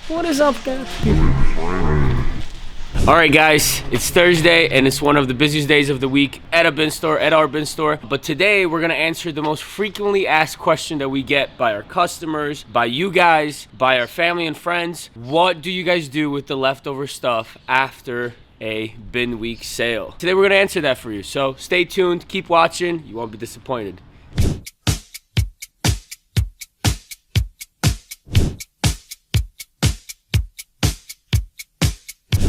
What is up, guys? All right, guys, it's Thursday and it's one of the busiest days of the week at our bin store. But today we're gonna answer the most frequently asked question that we get by our customers, by you guys, by our family and friends. What do you guys do with the leftover stuff after a bin week sale? Today we're gonna answer that for you. So stay tuned, keep watching, you won't be disappointed.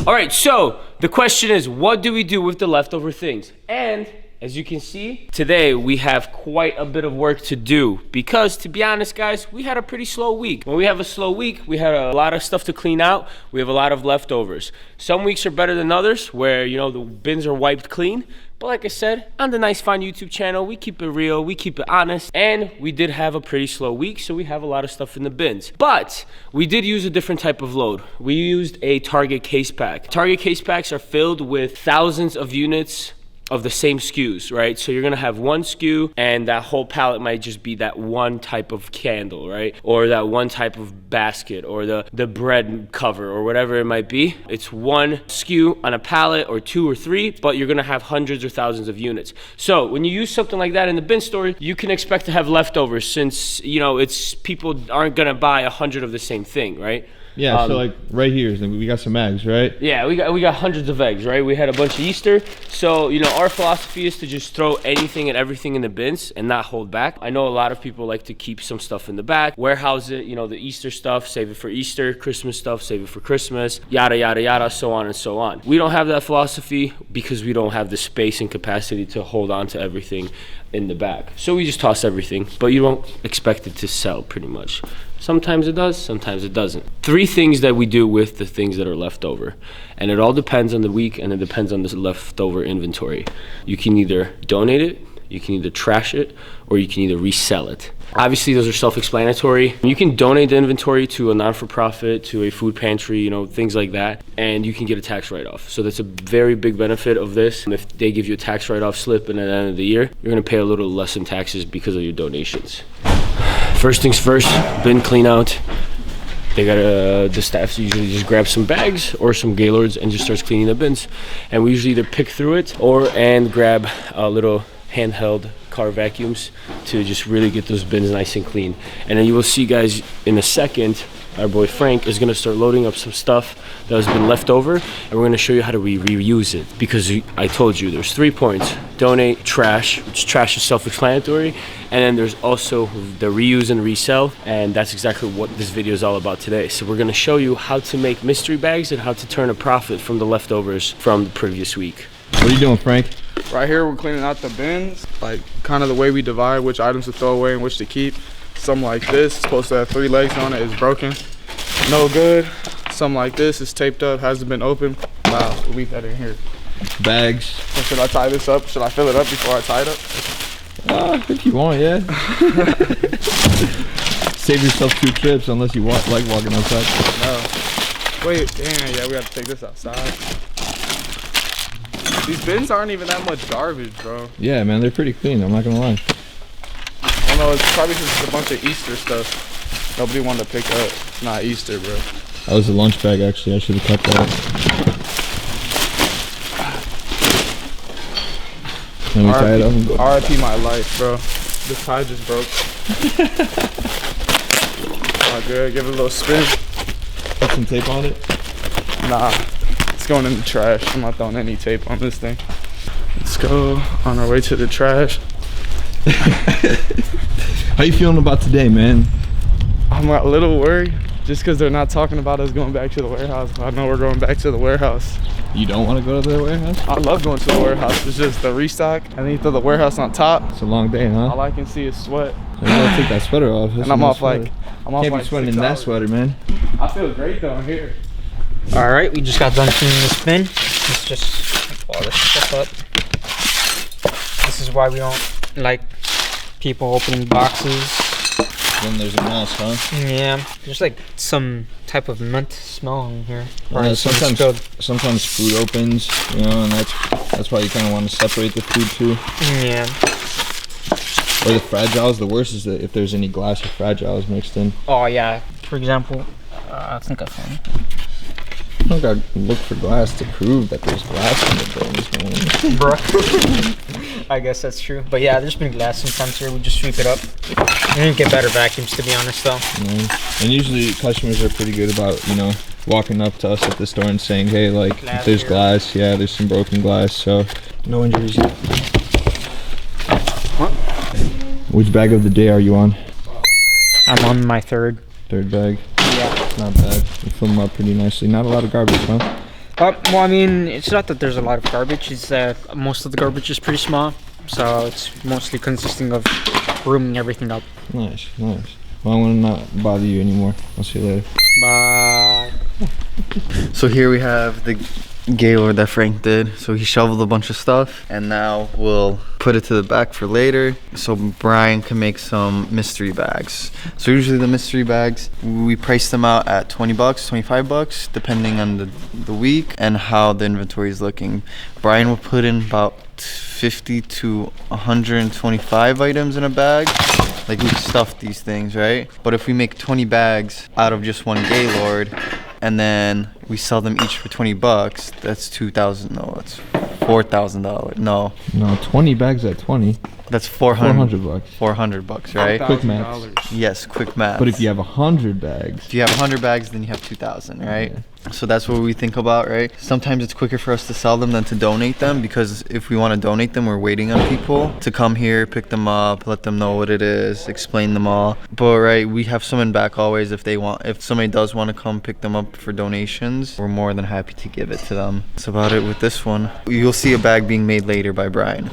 All right, so the question is, what do we do with the leftover things? And as you can see, today we have quite a bit of work to do because, to be honest, guys, we had a pretty slow week. When we have a slow week, we had a lot of stuff to clean out. We have a lot of leftovers. Some weeks are better than others where, you know, the bins are wiped clean. But like I said, on the Nice Fine YouTube channel, we keep it real, we keep it honest, and we did have a pretty slow week, so we have a lot of stuff in the bins. But we did use a different type of load. We used a Target case pack. Target case packs are filled with thousands of units of the same SKUs, right? So you're gonna have one SKU and that whole pallet might just be that one type of candle, right? Or that one type of basket or the bread cover or whatever it might be. It's one SKU on a pallet or two or three, but you're gonna have hundreds or thousands of units. So when you use something like that in the bin store, you can expect to have leftovers since, you know, people aren't gonna buy 100 of the same thing, right? Yeah, so like right here, we got some eggs, right? Yeah, we got hundreds of eggs, right? We had a bunch of Easter. So, you know, our philosophy is to just throw anything and everything in the bins and not hold back. I know a lot of people like to keep some stuff in the back, warehouse it, you know, the Easter stuff, save it for Easter, Christmas stuff, save it for Christmas, yada, yada, yada, so on and so on. We don't have that philosophy because we don't have the space and capacity to hold on to everything in the back. So we just toss everything, but you don't expect it to sell pretty much. Sometimes it does, sometimes it doesn't. Three things that we do with the things that are left over. And it all depends on the week and it depends on the leftover inventory. You can either donate it, you can either trash it, or you can either resell it. Obviously, those are self-explanatory. You can donate the inventory to a non-for-profit, to a food pantry, you know, things like that, and you can get a tax write-off. So that's a very big benefit of this. And if they give you a tax write-off slip and at the end of the year, you're gonna pay a little less in taxes because of your donations. First things first, bin clean out. They got the staff usually just grab some bags or some Gaylords and just starts cleaning the bins. And we usually either pick through it and grab a little handheld car vacuums to just really get those bins nice and clean. And then you will see, guys, in a second, our boy Frank is gonna start loading up some stuff that has been left over, and we're gonna show you how to reuse it. Because I told you there's 3 points: donate, trash, which trash is self-explanatory, and then there's also the reuse and resell, and that's exactly what this video is all about today. So we're gonna show you how to make mystery bags and how to turn a profit from the leftovers from the previous week. What are you doing, Frank? Right here, we're cleaning out the bins, like kind of the way we divide which items to throw away and which to keep. Something like this, it's supposed to have 3 legs on it, is broken, no good. Something like this is taped up, hasn't been opened. Wow, we'll leave that in here. Bags. So should I tie this up? Should I fill it up before I tie it up? If you want, yeah. Save yourself 2 trips unless you like walking outside. No. Wait, damn, yeah, we have to take this outside. These bins aren't even that much garbage, bro. Yeah, man, they're pretty clean, I'm not gonna lie. I don't know, it's probably because it's a bunch of Easter stuff nobody wanted to pick up. It's not Easter, bro. That was a lunch bag, actually. I should have kept that. Let me tie it up and go. R.I.P. my life, bro. This tie just broke. All good. Give it a little spin. Put some tape on it? Nah. It's going in the trash. I'm not throwing any tape on this thing. Let's go on our way to the trash. How you feeling about today, man? I'm a little worried just because they're not talking about us going back to the warehouse. I know we're going back to the warehouse. You don't want to go to the warehouse? I love going to the warehouse. It's just the restock. And then you throw the warehouse on top. It's a long day, huh? All I can see is sweat. You gotta take that sweater off. And I'm off like, Can't be sweating in that sweater, man. I feel great though here. All right, we just got done cleaning this bin. Let's just pull all this stuff up. This is why we don't like people opening boxes. Then there's a mess, huh? Yeah, there's like some type of mint smell in here. Sometimes food opens, you know, and that's why you kind of want to separate the food too. Yeah. Or the fragiles. The worst is that if there's any glass or fragiles mixed in. Oh yeah. For example, I think I found it. I don't gotta look for glass to prove that there's glass in the bins, man. Bruh. I guess that's true. But yeah, there's been glass sometimes here. We just sweep it up. We didn't get better vacuums, to be honest, though. And usually customers are pretty good about, you know, walking up to us at the store and saying, hey, like, if there's glass, yeah, there's some broken glass, so no injuries yet. What? Which bag of the day are you on? I'm on my third. Third bag? Yeah. Not bad. You fill them up pretty nicely. Not a lot of garbage, huh? Well, I mean, it's not that there's a lot of garbage. It's that most of the garbage is pretty small. So it's mostly consisting of rooming everything up. Nice, nice. Well, I want to not bother you anymore. I'll see you later. Bye. So here we have the Gaylord that Frank did. So he shoveled a bunch of stuff and now we'll put it to the back for later so Brian can make some mystery bags. So usually the mystery bags, we price them out at 20 bucks, 25 bucks, depending on the week and how the inventory is looking. Brian will put in about 50 to 125 items in a bag. Like we stuff these things, right? But if we make 20 bags out of just one Gaylord and then we sell them each for 20 bucks, that's $2,000. No, that's $4,000. No, 20 bags at 20. that's 400 bucks. 400 bucks, right? Quick math. Yes, quick math. But if you have 100 bags, If you have 100 bags, then you have 2,000, right? Yeah. So that's what we think about, right? Sometimes it's quicker for us to sell them than to donate them because if we want to donate them, we're waiting on people to come here, pick them up, let them know what it is, explain them all. But right, we have someone back always if somebody does want to come pick them up for donations, we're more than happy to give it to them. That's about it with this one. You'll see a bag being made later by Brian.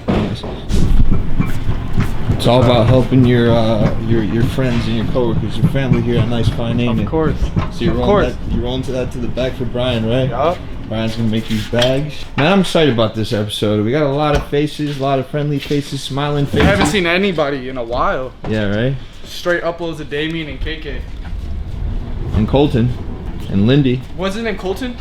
it's all about helping your friends and your coworkers, your family here at Nice Fine, ain't it? Of course. So you're rolling to the back for Brian, right? Yup. Brian's gonna make these bags. Man, I'm excited about this episode. We got a lot of faces, a lot of friendly faces, smiling I faces. haven't seen anybody in a while. Yeah, right? Straight uploads of Damien and KK. And Colton. And Lindy. Wasn't it Colton?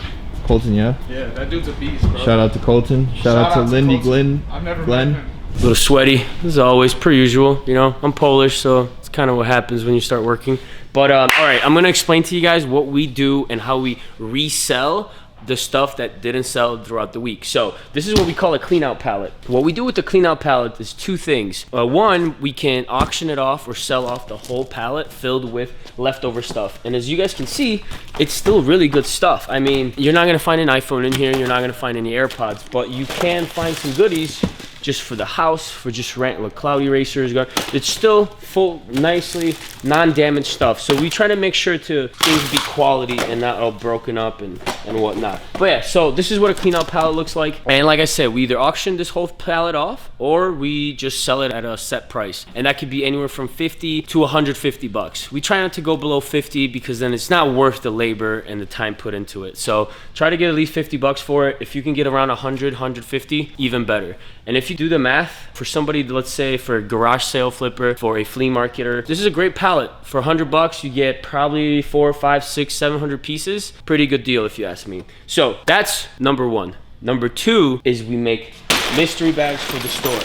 Colton, yeah. Yeah, that dude's a beast, bro. Shout out to Colton. Shout out to Lindy Colton. I've never Glenn. met him. A little sweaty, as always, per usual. You know, I'm Polish, so it's kind of what happens when you start working. But all right, I'm gonna explain to you guys what we do and how we resell the stuff that didn't sell throughout the week. So this is what we call a clean out pallet. What we do with the clean out pallet is two things. One, we can auction it off or sell off the whole pallet filled with leftover stuff. And as you guys can see, it's still really good stuff. I mean, you're not gonna find an iPhone in here, you're not gonna find any AirPods, but you can find some goodies just for the house, for just rent, like cloud erasers. It's still full, nicely, non-damaged stuff. So we try to make sure to things be quality and not all broken up and whatnot. But yeah, so this is what a clean out pallet looks like. And like I said, we either auction this whole pallet off or we just sell it at a set price. And that could be anywhere from 50 to 150 bucks. We try not to go below 50 because then it's not worth the labor and the time put into it. So try to get at least 50 bucks for it. If you can get around 100, 150, even better. And if you do the math, for somebody, let's say for a garage sale flipper, for a flea marketer, this is a great pallet. For 100 bucks, you get probably 4, 5, 6, 700 pieces. Pretty good deal if you ask me. So that's number one. Number two is we make mystery bags for the store.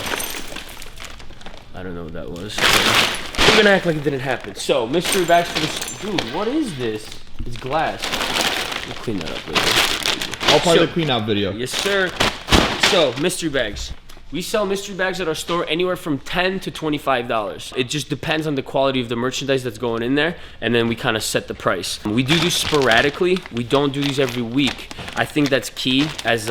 I don't know what that was. We're gonna act like it didn't happen. So mystery bags for the dude, what is this? It's glass. We'll clean that up later. All part of the clean out video. Yes, sir. So mystery bags. We sell mystery bags at our store anywhere from $10 to $25. It just depends on the quality of the merchandise that's going in there, and then we kind of set the price. We do these sporadically. We don't do these every week. I think that's key, as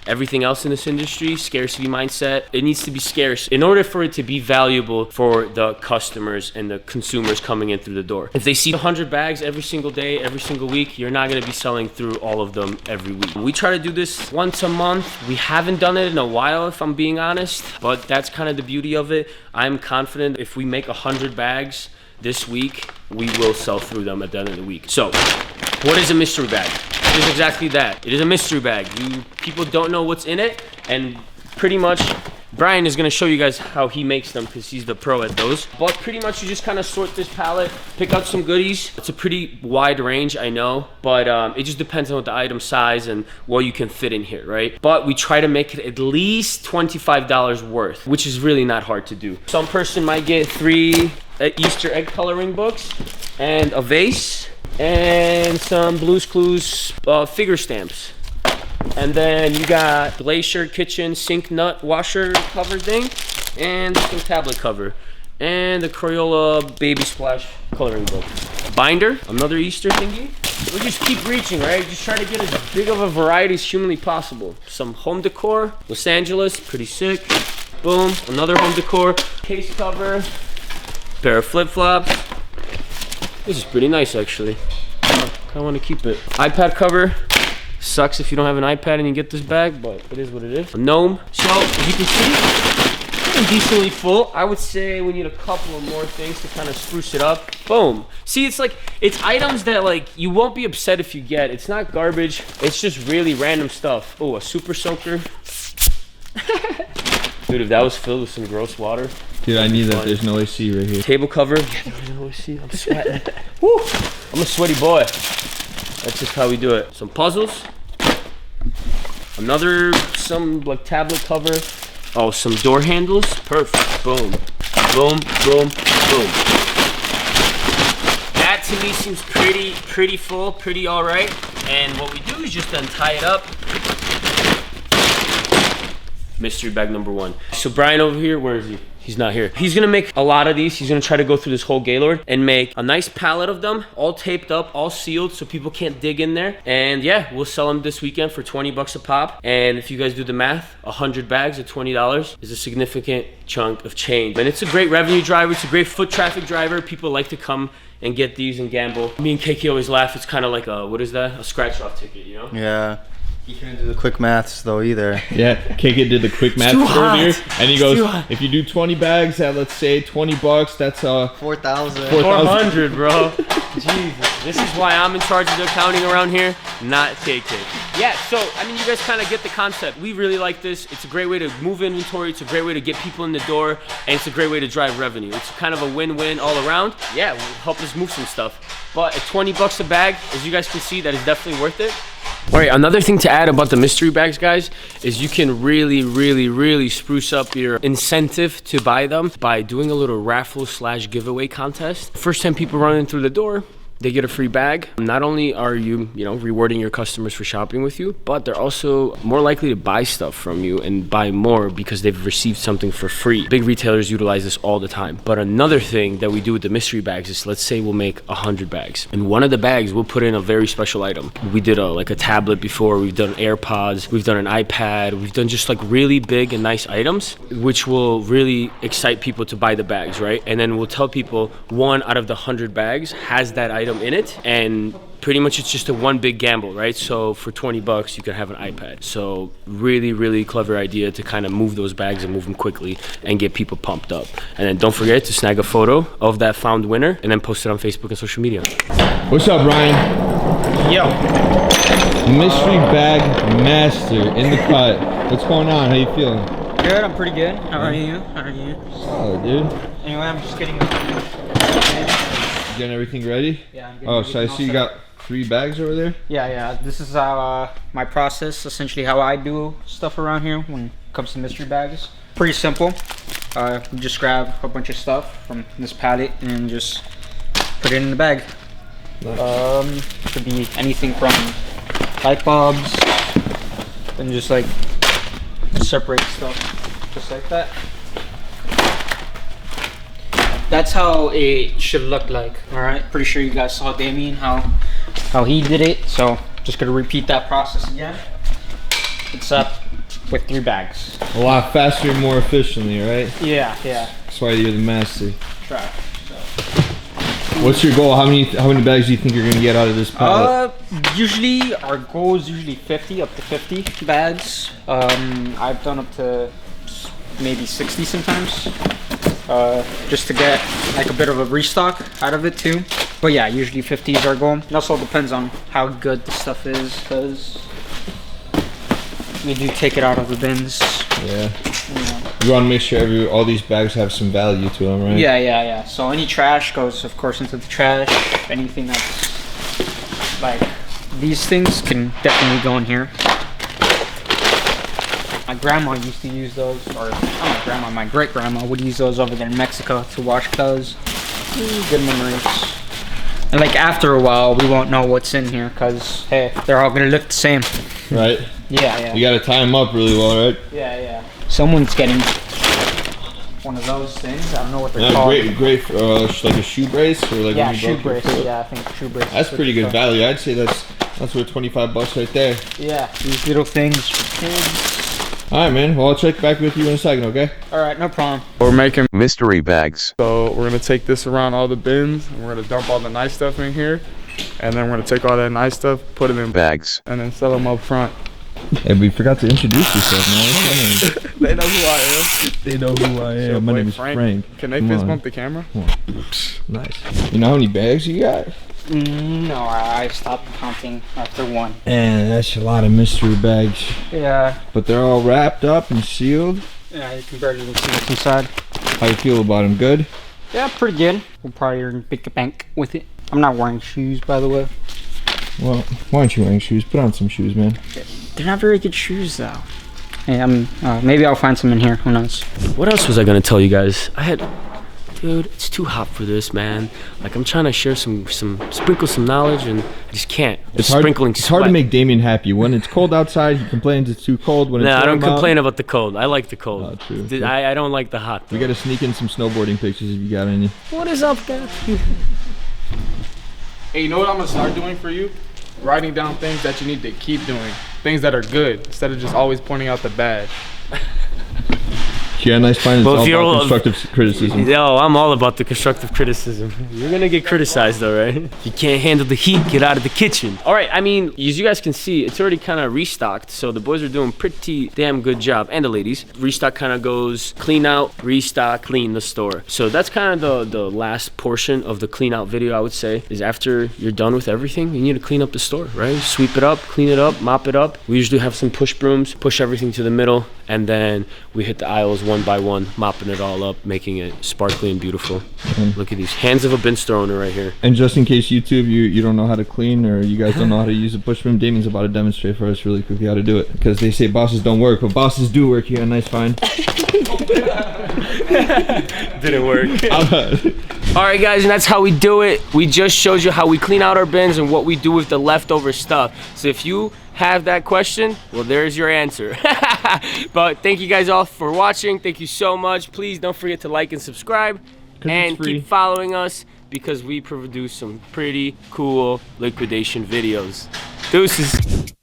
everything else in this industry, scarcity mindset. It needs to be scarce in order for it to be valuable for the customers and the consumers coming in through the door. If they see 100 bags every single day, every single week, you're not gonna be selling through all of them every week. We try to do this once a month. We haven't done it in a while, if I'm being honest, but that's kind of the beauty of it. I'm confident if we make 100 bags this week, we will sell through them at the end of the week. So what is a mystery bag? It is exactly that. It is a mystery bag. People don't know what's in it, and pretty much Brian is gonna show you guys how he makes them because he's the pro at those. But pretty much you just kind of sort this pallet, pick out some goodies. It's a pretty wide range, I know, but it just depends on what the item size and what you can fit in here, right? But we try to make it at least $25 worth, which is really not hard to do. Some person might get 3 Easter egg coloring books and a vase. and some Blue's Clues figure stamps. And then you got Glacier Kitchen sink nut washer cover thing, and some tablet cover, and the Crayola Baby Splash coloring book. Binder, another Easter thingy. We'll just keep reaching, right? Just try to get as big of a variety as humanly possible. Some home decor, Los Angeles, pretty sick. Boom, another home decor. Case cover, pair of flip-flops. This is pretty nice, actually. I kinda wanna keep it. iPad cover. Sucks if you don't have an iPad and you get this bag, but it is what it is. A gnome. So, as you can see, getting decently full. I would say we need a couple of more things to kind of spruce it up. Boom. See, it's like, it's items that like, you won't be upset if you get. It's not garbage. It's just really random stuff. Oh, a super soaker. Dude, if that was filled with some gross water. Dude, I need that. There's no AC right here. Table cover. Yeah, there's no AC. I'm sweating. Woo! I'm a sweaty boy. That's just how we do it. Some puzzles. Some like tablet cover. Oh, some door handles. Perfect. Boom. Boom, boom, boom. That to me seems pretty full, pretty all right. And what we do is just untie it up. Mystery bag number 1. So Brian over here, where is he? He's not here. He's gonna make a lot of these. He's gonna try to go through this whole Gaylord and make a nice pallet of them, all taped up, all sealed so people can't dig in there. And yeah, we'll sell them this weekend for 20 bucks a pop. And if you guys do the math, 100 bags at $20 is a significant chunk of change. And it's a great revenue driver. It's a great foot traffic driver. People like to come and get these and gamble. Me and KK always laugh. It's kind of like a, what is that? A scratch off ticket, you know? Yeah. He couldn't do the quick maths though either. Yeah, KK did the quick math earlier, and he goes, if you do 20 bags at, let's say, 20 bucks, that's 4,000. 400, bro. Jesus. This is why I'm in charge of the accounting around here, not KK. Yeah, so, I mean, you guys kind of get the concept. We really like this. It's a great way to move inventory. It's a great way to get people in the door, and it's a great way to drive revenue. It's kind of a win-win all around. Yeah, it will help us move some stuff. But at 20 bucks a bag, as you guys can see, that is definitely worth it. All right, another thing to add about the mystery bags, guys, is you can really spruce up your incentive to buy them by doing a little raffle / giveaway contest. First 10 people running through the door, they get a free bag. Not only are you, rewarding your customers for shopping with you, but they're also more likely to buy stuff from you and buy more because they've received something for free. Big retailers utilize this all the time. But another thing that we do with the mystery bags is, let's say we'll make 100 bags. In one of the bags, we'll put in a very special item. We did like a tablet before, we've done AirPods, we've done an iPad, we've done just like really big and nice items, which will really excite people to buy the bags, right? And then we'll tell people 1 out of the 100 bags has that item in it, and pretty much it's just a one big gamble, right? So for 20 bucks you can have an iPad. So really clever idea to kind of move those bags and move them quickly and get people pumped up. And then don't forget to snag a photo of that found winner and then post it on Facebook and social media. What's up, Brian? Yo. Mystery bag master in the cut. What's going on? How you feeling? Good, I'm pretty good. How are you? How are you? Solid, dude. Anyway, I'm just getting Getting everything ready? Yeah, I'm getting Oh, so I see you got 3 bags over there? Yeah. This is how my process, essentially how I do stuff around here when it comes to mystery bags. Pretty simple. You just grab a bunch of stuff from this pallet and just put it in the bag. Nice. Could be anything from light bulbs and just like separate stuff just like that. That's how it should look like. All right, pretty sure you guys saw Damien how he did it, so just gonna repeat that process again. It's up with 3 bags. A lot faster and more efficiently, right? Yeah. That's why you're the master. Try. What's your goal? How many bags do you think you're gonna get out of this pallet? Usually our goal is usually 50, up to 50 bags. I've done up to maybe 60 sometimes. Just to get like a bit of a restock out of it too. But yeah, usually 50 is our goal. It also depends on how good the stuff is, because we do take it out of the bins. Yeah. You want to make sure all these bags have some value to them, right? Yeah. So any trash goes, of course, into the trash. Anything that's like these things can definitely go in here. My grandma used to use those, or not my grandma, my great grandma would use those over there in Mexico to wash clothes. Good memories. And like after a while, we won't know what's in here because hey, they're all gonna look the same. Right. Yeah. You gotta tie them up really well, right? Yeah. Someone's getting one of those things. I don't know what they're Yeah, called. great for like a shoe brace or like Yeah, when you shoe broke your brace. foot. Yeah, I think shoe brace. That's pretty good value. I'd say that's worth $25 right there. Yeah, these little things for kids. All right, man. Well, I'll check back with you in a second, okay? All right, no problem. We're making, Mystery bags. so we're gonna take this around all the bins and we're gonna dump all the nice stuff in here. And then we're gonna take all that nice stuff, put it in Bags. and then sell them up front. Hey, we forgot to introduce yourself, man. They know who I am. They know who I am. My Boy, name is Frank. Can they Come fist on. bump the camera? Nice. You know how many bags you got? No, I stopped counting after one. And that's a lot of mystery bags. Yeah. But they're all wrapped up and sealed. Yeah, you can barely even see what's inside. How you feel about them? Good? Yeah, pretty good. We'll probably earn big bank with it. I'm not wearing shoes, by the way. Well, why aren't you wearing shoes? Put on some shoes, man. They're not very good shoes, though. Hey, maybe I'll find some in here. Who knows? What else was I gonna tell you guys? Dude, it's too hot for this, man. Like, I'm trying to share sprinkle some knowledge, and I just can't. It's Sprinkling hard. It's hard to sweat. make Damien happy. When it's cold outside, he complains it's too cold. When it's Nah, I don't warm out- complain about the cold. I like the cold. Oh, true. I don't like the hot. We gotta sneak in some snowboarding pictures if you got any. What is up, guys? Hey, you know what I'm gonna start doing for you? Writing down things that you need to keep doing. Things that are good, instead of just always pointing out the bad. Yeah, nice find. It's Well, if all you're about all- constructive criticism. Yo, I'm all about the constructive criticism. You're gonna get criticized though, right? If you can't handle the heat, get out of the kitchen. All right, I mean, as you guys can see, it's already kind of restocked, so the boys are doing pretty damn good job, and the ladies. Restock kind of goes clean out, restock, clean the store. So that's kind of the last portion of the clean out video, I would say, is after you're done with everything, you need to clean up the store, right? Sweep it up, clean it up, mop it up. We usually have some push brooms, push everything to the middle, and then we hit the aisles one by one, mopping it all up, making it sparkly and beautiful. Look at these hands of a bin store owner right here. And just in case YouTube, you don't know how to clean or you guys don't know how to use a push broom, Damien's about to demonstrate for us really quickly how to do it. Because they say bosses don't work, but bosses do work here. Nice find. Didn't work. All right, guys, and that's how we do it. We just showed you how we clean out our bins and what we do with the leftover stuff. So if you have that question, well, there's your answer. But thank you guys all for watching. Thank you so much. Please don't forget to like and subscribe and it's free. keep following us because we produce some pretty cool liquidation videos. Deuces.